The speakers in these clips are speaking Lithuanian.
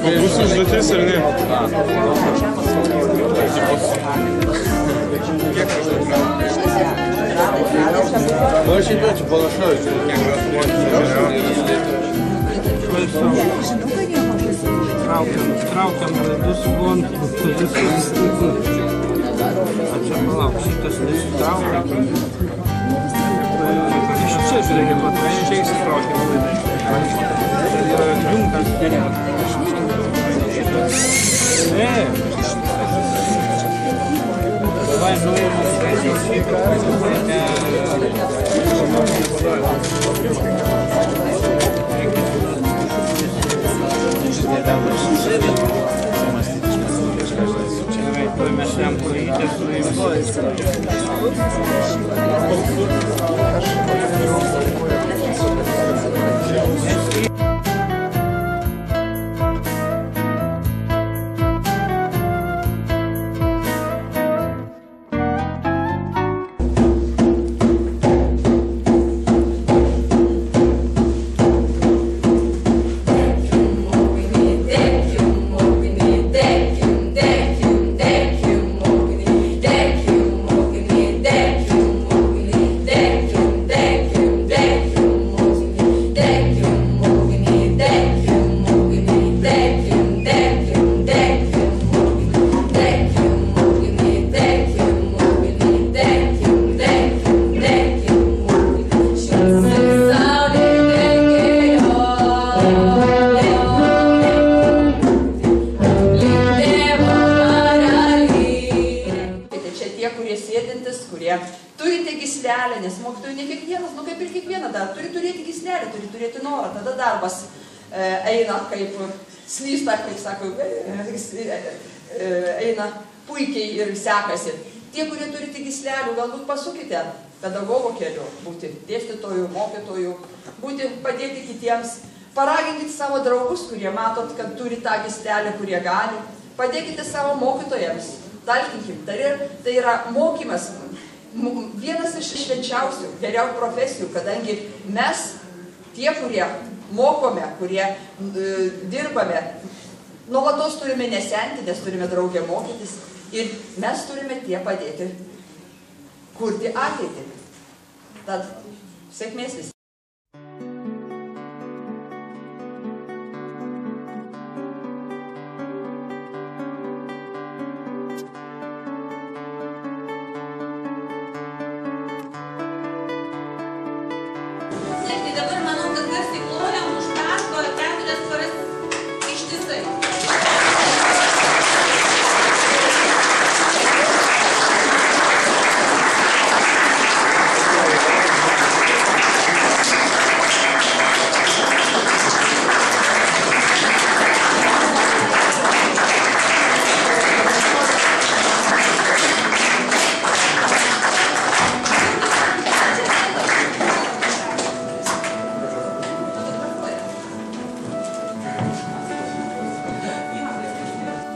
Bus užduotis ar ne? Nu, aš įduočiau panašau. Traukiam ledus von, visus. A čia palauk, šitas nesitraukia. Iš čia žiūrėkit, čia įsitraukia laidai. Čia yra junkas. Давай mes jam kojytę suimsim. turi turėti gyslelį, turi turėti norą, tada darbas eina kaip slysta, kaip sako, eina puikiai ir sekasi. Tie, kurie turi tik gyslelių, galbūt pasukite pedagogo keliu, būti dėstytojų, mokytojų, padėti kitiems, paraginkite savo draugus, kurie matot, kad turi tą gyslelę, kurie gali, padėkite savo mokytojams, talkinkim. Tai yra mokymas, vienas iš švenčiausių, geriausių profesijų, kadangi mes, tie, kurie mokome, kurie dirbame, nuolatos turime nesenti, nes turime draugę mokytis ir mes turime tie padėti kurti ateitį. Tad sėkmės visi. Dabar manau, kad garsiai plojam už taško 4 paras ištisai.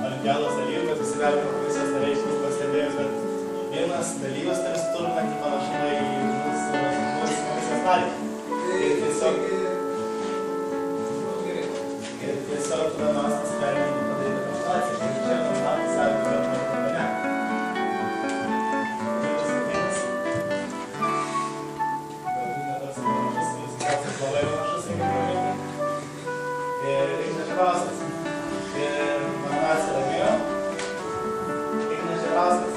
Olimpiados dalyvių, visi galime komisijos nariai iš mūsų pastebėjus, bet vienas dalyvis tarsi turintį panašumą į mūsų komisijos narį. Ir tiesiog mes nusprendėme padaryti konsultaciją. Ir čia kontaktai sąjungų turėtume mane. Čia sakymas. Galbūt netas panašus, situacijos labai panašus, jeigu paminėti. Ir Ignas Žebrauskas. Ir Mantas Ramijo. Ignas Žebrauskas.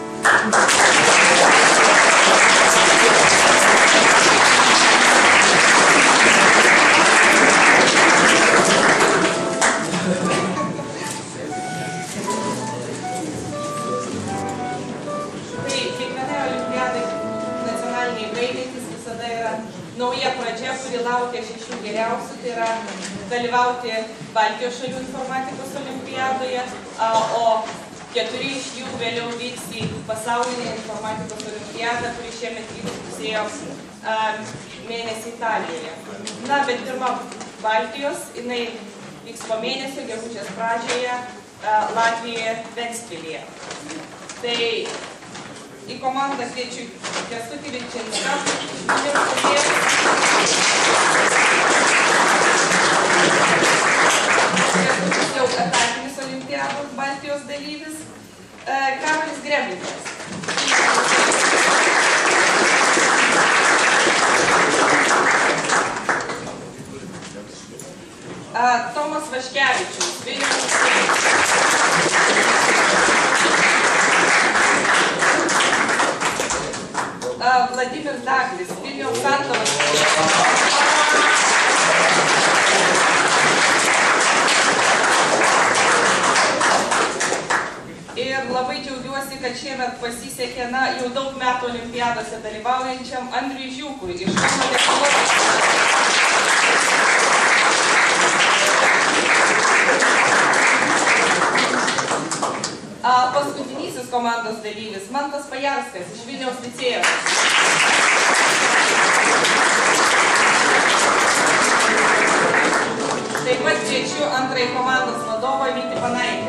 Nauja pradžia, kuri laukia 6 geriausių, tai yra dalyvauti Baltijos šalių informatikos olimpiadoje, o 4 iš jų vėliau vyks į pasaulinę informatikos olimpiadą, kuri šiemet vyks rugsėjo mėnesį Italijoje. Na, bet pirma Baltijos, jinai vyks po mėnesio, gegužės pradžioje, Latvijoje, Ventspilyje. Tai į komandą kviečiu Kęstutį Vilčinską, Kęstutis jau etatinis olimpiados Baltijos dalyvis, Karolis Greblikas. Tomas Vaškevičius, Vilniaus Vladimir Daglis, Vilniaus Santovas. Ir labai džiaugiuosi, kad šiemet pasisekė, jau daug metų olimpiadose dalyvaujančiam Andriui Žiūkui iš Kauno technologijos. Paskutinysis komandos dalyvis Mantas Pajarskas iš Vilniaus licėjos. Taip pat kviečiu antrąjį komandos vadovą Vytį Panaitį.